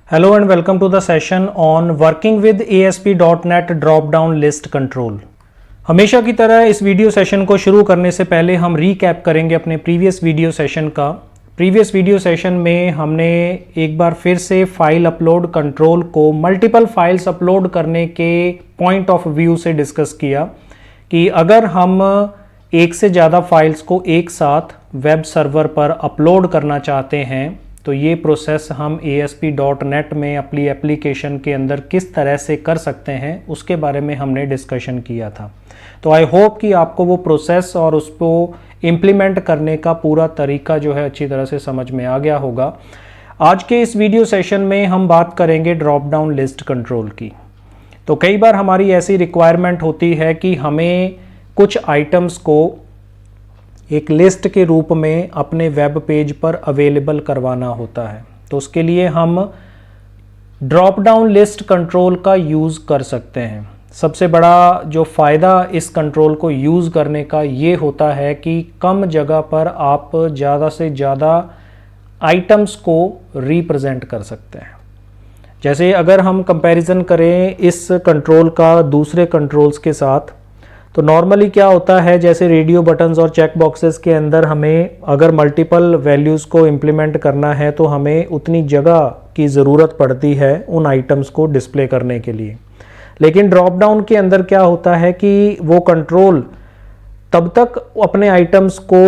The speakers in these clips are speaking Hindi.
Hello and welcome to the session on working with ASP.NET drop down list control। हमेशा की तरह इस वीडियो सेशन को शुरू करने से पहले हम रीकैप करेंगे अपने प्रीवियस वीडियो सेशन का। प्रीवियस वीडियो सेशन में हमने एक बार फिर से फाइल अपलोड कंट्रोल को मल्टीपल फाइल्स अपलोड करने के पॉइंट ऑफ व्यू से डिस्कस किया कि अगर हम एक से ज़्यादा फाइल्स को एक साथ वेब सर्वर पर अपलोड करना चाहते हैं तो ये प्रोसेस हम ASP.NET में अपनी एप्लीकेशन के अंदर किस तरह से कर सकते हैं उसके बारे में हमने डिस्कशन किया था। तो आई होप कि आपको वो प्रोसेस और उसको इम्प्लीमेंट करने का पूरा तरीका जो है अच्छी तरह से समझ में आ गया होगा। आज के इस वीडियो सेशन में हम बात करेंगे ड्रॉप डाउन लिस्ट कंट्रोल की। तो कई बार हमारी ऐसी रिक्वायरमेंट होती है कि हमें कुछ आइटम्स को एक लिस्ट के रूप में अपने वेब पेज पर अवेलेबल करवाना होता है, तो उसके लिए हम ड्रॉप डाउन लिस्ट कंट्रोल का यूज़ कर सकते हैं। सबसे बड़ा जो फ़ायदा इस कंट्रोल को यूज़ करने का ये होता है कि कम जगह पर आप ज़्यादा से ज़्यादा आइटम्स को रिप्रेजेंट कर सकते हैं। जैसे अगर हम कंपैरिजन करें इस कंट्रोल का दूसरे कंट्रोल्स के साथ, तो नॉर्मली क्या होता है, जैसे रेडियो बटन्स और चेक बॉक्सेस के अंदर हमें अगर मल्टीपल वैल्यूज़ को इम्प्लीमेंट करना है तो हमें उतनी जगह की ज़रूरत पड़ती है उन आइटम्स को डिस्प्ले करने के लिए। लेकिन ड्रॉप डाउन के अंदर क्या होता है कि वो कंट्रोल तब तक अपने आइटम्स को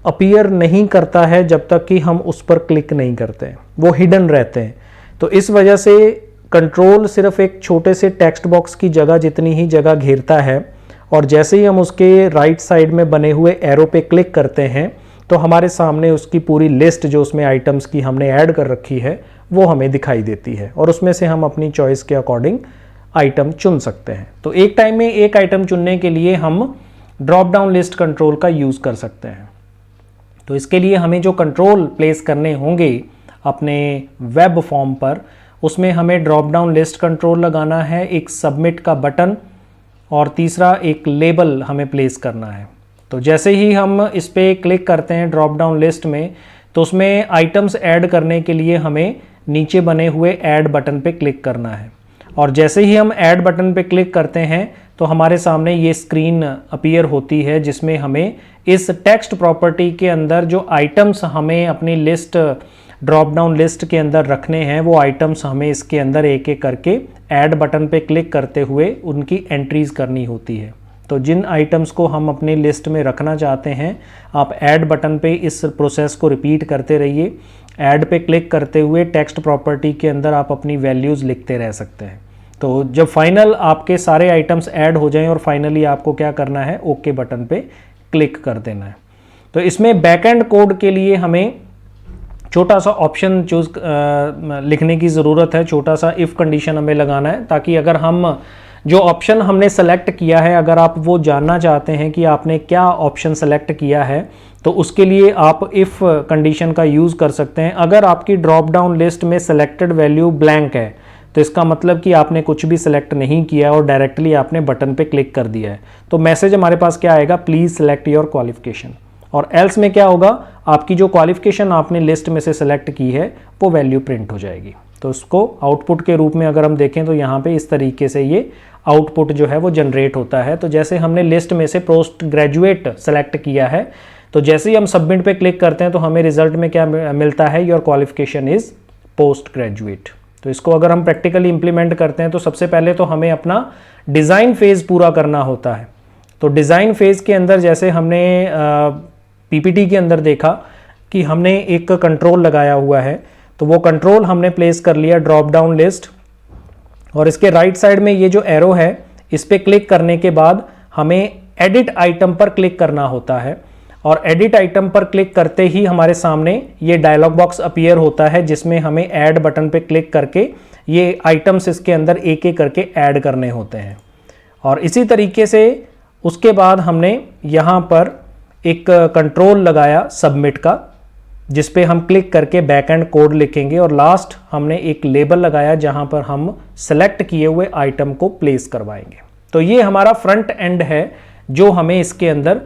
अपीयर नहीं करता है जब तक कि हम उस पर क्लिक नहीं करते, वो हिडन रहते हैं। तो इस वजह से कंट्रोल सिर्फ एक छोटे से टेक्स्ट बॉक्स की जगह जितनी ही जगह घेरता है, और जैसे ही हम उसके राइट साइड में बने हुए एरो पे क्लिक करते हैं तो हमारे सामने उसकी पूरी लिस्ट जो उसमें आइटम्स की हमने ऐड कर रखी है वो हमें दिखाई देती है, और उसमें से हम अपनी चॉइस के अकॉर्डिंग आइटम चुन सकते हैं। तो एक टाइम में एक आइटम चुनने के लिए हम ड्रॉप डाउन लिस्ट कंट्रोल का यूज़ कर सकते हैं। तो इसके लिए हमें जो कंट्रोल प्लेस करने होंगे अपने वेब फॉर्म पर, उसमें हमें ड्रॉप डाउन लिस्ट कंट्रोल लगाना है, एक सबमिट का बटन, और तीसरा एक लेबल हमें प्लेस करना है। तो जैसे ही हम इस पर क्लिक करते हैं ड्रॉप डाउन लिस्ट में, तो उसमें आइटम्स ऐड करने के लिए हमें नीचे बने हुए ऐड बटन पे क्लिक करना है, और जैसे ही हम ऐड बटन पे क्लिक करते हैं तो हमारे सामने ये स्क्रीन अपीयर होती है जिसमें हमें इस टेक्स्ट प्रॉपर्टी के अंदर जो आइटम्स हमें अपनी लिस्ट ड्रॉप डाउन लिस्ट के अंदर रखने हैं वो आइटम्स हमें इसके अंदर एक एक करके ऐड बटन पे क्लिक करते हुए उनकी एंट्रीज करनी होती है। तो जिन आइटम्स को हम अपनी लिस्ट में रखना चाहते हैं, आप ऐड बटन पे इस प्रोसेस को रिपीट करते रहिए। ऐड पे क्लिक करते हुए टेक्स्ट प्रॉपर्टी के अंदर आप अपनी वैल्यूज़ लिखते रह सकते हैं। तो जब फाइनल आपके सारे आइटम्स ऐड हो जाएं और फाइनली आपको क्या करना है, ओके बटन पे क्लिक कर देना है। तो इसमें बैकएंड कोड के लिए हमें छोटा सा ऑप्शन लिखने की ज़रूरत है, छोटा सा इफ़ कंडीशन हमें लगाना है, ताकि अगर हम जो ऑप्शन हमने सेलेक्ट किया है, अगर आप वो जानना चाहते हैं कि आपने क्या ऑप्शन सेलेक्ट किया है, तो उसके लिए आप इफ़ कंडीशन का यूज़ कर सकते हैं। अगर आपकी ड्रॉप डाउन लिस्ट में सेलेक्टेड वैल्यू ब्लैंक है तो इसका मतलब कि आपने कुछ भी सिलेक्ट नहीं किया और डायरेक्टली आपने बटन पे क्लिक कर दिया है। तो मैसेज हमारे पास क्या आएगा, प्लीज़ सेलेक्ट योर क्वालिफिकेशन। और एल्स में क्या होगा, आपकी जो क्वालिफिकेशन आपने लिस्ट में से सेलेक्ट की है वो वैल्यू प्रिंट हो जाएगी। तो उसको आउटपुट के रूप में अगर हम देखें तो यहाँ पे इस तरीके से ये आउटपुट जो है वो जनरेट होता है। तो जैसे हमने लिस्ट में से पोस्ट ग्रेजुएट सेलेक्ट किया है, तो जैसे ही हम सबमिट पे क्लिक करते हैं तो हमें रिजल्ट में क्या मिलता है, your qualification is post graduate. तो इसको अगर हम प्रैक्टिकली इंप्लीमेंट करते हैं तो सबसे पहले तो हमें अपना डिज़ाइन फेज़ पूरा करना होता है। तो डिज़ाइन फेज़ के अंदर जैसे हमने पीपीटी के अंदर देखा कि हमने एक कंट्रोल लगाया हुआ है, तो वो कंट्रोल हमने प्लेस कर लिया ड्रॉप डाउन लिस्ट, और इसके राइट साइड में ये जो एरो है इस पर क्लिक करने के बाद हमें एडिट आइटम पर क्लिक करना होता है, और एडिट आइटम पर क्लिक करते ही हमारे सामने ये डायलॉग बॉक्स अपीयर होता है जिसमें हमें ऐड बटन पे क्लिक करके ये आइटम्स इसके अंदर एक एक करके ऐड करने होते हैं। और इसी तरीके से उसके बाद हमने यहाँ पर एक कंट्रोल लगाया सबमिट का, जिस पे हम क्लिक करके बैकएंड कोड लिखेंगे, और लास्ट हमने एक लेबल लगाया जहाँ पर हम सेलेक्ट किए हुए आइटम को प्लेस करवाएंगे। तो ये हमारा फ्रंट एंड है जो हमें इसके अंदर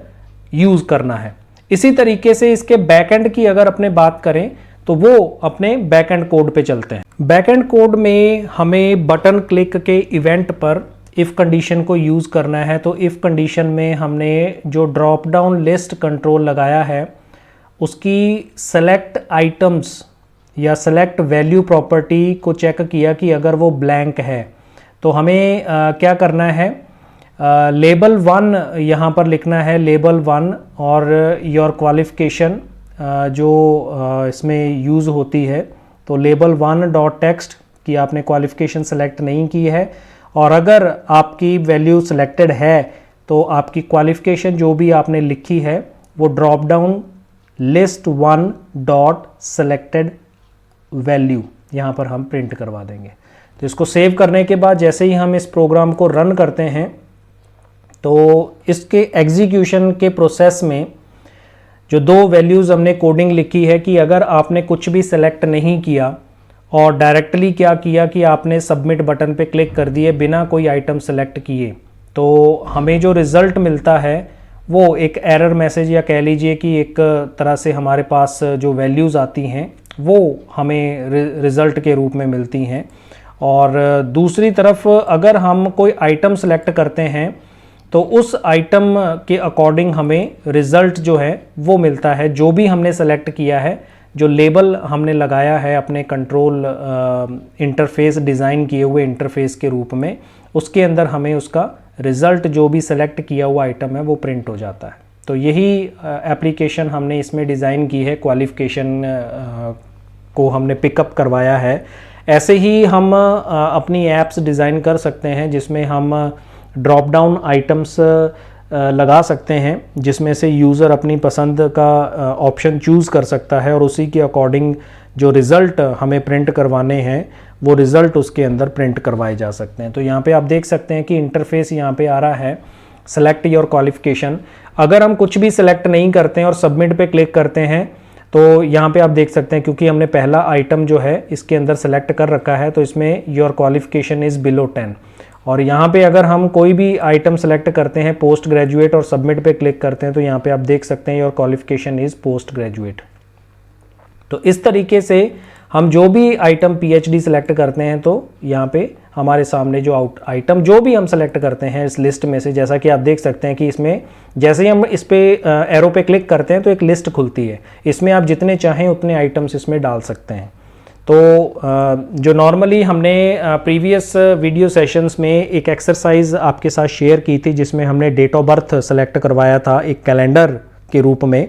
यूज़ करना है। इसी तरीके से इसके बैकएंड की अगर अपने बात करें तो वो अपने बैक एंड कोड पे चलते हैं। बैक एंड कोड में हमें बटन क्लिक के इवेंट पर इफ़ कंडीशन को यूज़ करना है। तो इफ़ कंडीशन में हमने जो ड्रॉप डाउन लिस्ट कंट्रोल लगाया है उसकी सेलेक्ट आइटम्स या सेलेक्ट वैल्यू प्रॉपर्टी को चेक किया कि अगर वो ब्लैंक है तो हमें क्या करना है, लेबल 1 यहाँ पर लिखना है, लेबल 1 और योर क्वालिफिकेशन जो इसमें यूज़ होती है। तो लेबल 1 डॉट टेक्स्ट कि आपने क्वालिफिकेशन सेलेक्ट नहीं की है, और अगर आपकी वैल्यू सेलेक्टेड है तो आपकी क्वालिफिकेशन जो भी आपने लिखी है वो drop down list 1 dot selected value यहाँ पर हम प्रिंट करवा देंगे। तो इसको सेव करने के बाद जैसे ही हम इस प्रोग्राम को रन करते हैं तो इसके एग्जीक्यूशन के प्रोसेस में जो 2 वैल्यूज़ हमने कोडिंग लिखी है कि अगर आपने कुछ भी सेलेक्ट नहीं किया और डायरेक्टली क्या किया कि आपने सबमिट बटन पे क्लिक कर दिए बिना कोई आइटम सेलेक्ट किए, तो हमें जो रिज़ल्ट मिलता है वो एक एरर मैसेज या कह लीजिए कि एक तरह से हमारे पास जो वैल्यूज़ आती हैं वो हमें रिज़ल्ट के रूप में मिलती हैं। और दूसरी तरफ अगर हम कोई आइटम सेलेक्ट करते हैं तो उस आइटम के अकॉर्डिंग हमें रिज़ल्ट जो है वो मिलता है। जो भी हमने सेलेक्ट किया है, जो लेबल हमने लगाया है अपने कंट्रोल इंटरफेस डिज़ाइन किए हुए इंटरफेस के रूप में, उसके अंदर हमें उसका रिज़ल्ट जो भी सेलेक्ट किया हुआ आइटम है वो प्रिंट हो जाता है। तो यही एप्लीकेशन हमने इसमें डिज़ाइन की है, क्वालिफिकेशन को हमने पिकअप करवाया है। ऐसे ही हम अपनी ऐप्स डिज़ाइन कर सकते हैं जिसमें हम ड्रॉप डाउन आइटम्स लगा सकते हैं, जिसमें से यूज़र अपनी पसंद का ऑप्शन चूज़ कर सकता है और उसी के अकॉर्डिंग जो रिज़ल्ट हमें प्रिंट करवाने हैं वो रिज़ल्ट उसके अंदर प्रिंट करवाए जा सकते हैं। तो यहाँ पे आप देख सकते हैं कि इंटरफेस यहाँ पे आ रहा है, सेलेक्ट योर क्वालिफिकेशन। अगर हम कुछ भी सेलेक्ट नहीं करते हैं और सबमिट पे क्लिक करते हैं तो यहाँ पे आप देख सकते हैं क्योंकि हमने पहला आइटम जो है इसके अंदर सेलेक्ट कर रखा है तो इसमें योर क्वालिफिकेशन इज़ बिलो 10। और यहाँ पे अगर हम कोई भी आइटम सेलेक्ट करते हैं पोस्ट ग्रेजुएट और सबमिट पे क्लिक करते हैं तो यहाँ पे आप देख सकते हैं your qualification is post graduate. तो इस तरीके से हम जो भी आइटम PhD सेलेक्ट करते हैं तो यहाँ पे हमारे सामने जो आइटम जो भी हम सेलेक्ट करते हैं इस लिस्ट में से, जैसा कि आप देख सकते हैं कि इसमें जैसे ही हम इस पे एरो पे क्लिक करते हैं तो एक लिस्ट खुलती है, इसमें आप जितने चाहें उतने आइटम्स इसमें डाल सकते हैं। तो जो नॉर्मली हमने प्रीवियस वीडियो सेशंस में एक एक्सरसाइज आपके साथ शेयर की थी जिसमें हमने डेट ऑफ बर्थ सेलेक्ट करवाया था एक कैलेंडर के रूप में,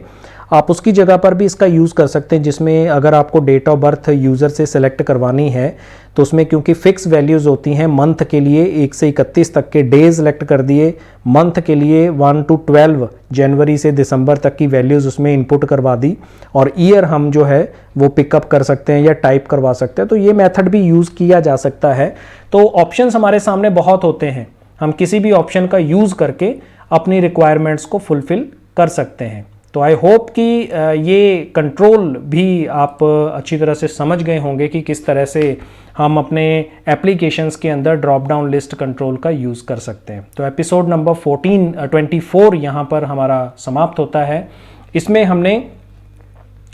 आप उसकी जगह पर भी इसका यूज़ कर सकते हैं, जिसमें अगर आपको डेट ऑफ बर्थ यूज़र से सेलेक्ट करवानी है तो उसमें क्योंकि फ़िक्स वैल्यूज़ होती हैं, मंथ के लिए 1 से 31 तक के डेज़ सेलेक्ट कर दिए, मंथ के लिए 1 to 12 जनवरी से दिसंबर तक की वैल्यूज़ उसमें इनपुट करवा दी, और ईयर हम जो है वो पिकअप कर सकते हैं या टाइप करवा सकते हैं। तो ये मेथड भी यूज़ किया जा सकता है। तो ऑप्शंस हमारे सामने बहुत होते हैं, हम किसी भी ऑप्शन का यूज़ करके अपनी रिक्वायरमेंट्स को फुलफ़िल कर सकते हैं। तो आई होप कि ये कंट्रोल भी आप अच्छी तरह से समझ गए होंगे कि किस तरह से हम अपने एप्लीकेशंस के अंदर ड्रॉप डाउन लिस्ट कंट्रोल का यूज़ कर सकते हैं। तो एपिसोड नंबर 24 यहाँ पर हमारा समाप्त होता है। इसमें हमने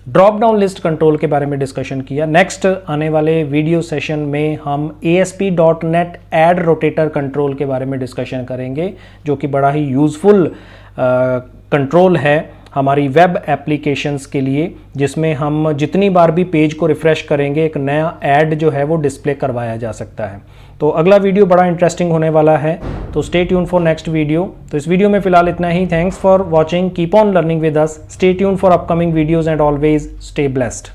ड्रॉप डाउन लिस्ट कंट्रोल के बारे में डिस्कशन किया। नेक्स्ट आने वाले वीडियो सेशन में हम ASP.NET ऐड रोटेटर कंट्रोल के बारे में डिस्कशन करेंगे, जो कि बड़ा ही यूज़फुल कंट्रोल है हमारी वेब एप्लीकेशंस के लिए, जिसमें हम जितनी बार भी पेज को रिफ़्रेश करेंगे एक नया ऐड जो है वो डिस्प्ले करवाया जा सकता है। तो अगला वीडियो बड़ा इंटरेस्टिंग होने वाला है, तो stay tune for next video. तो इस वीडियो में फिलहाल इतना ही। Thanks for watching, keep on learning with us, stay tune for upcoming videos and always stay blessed.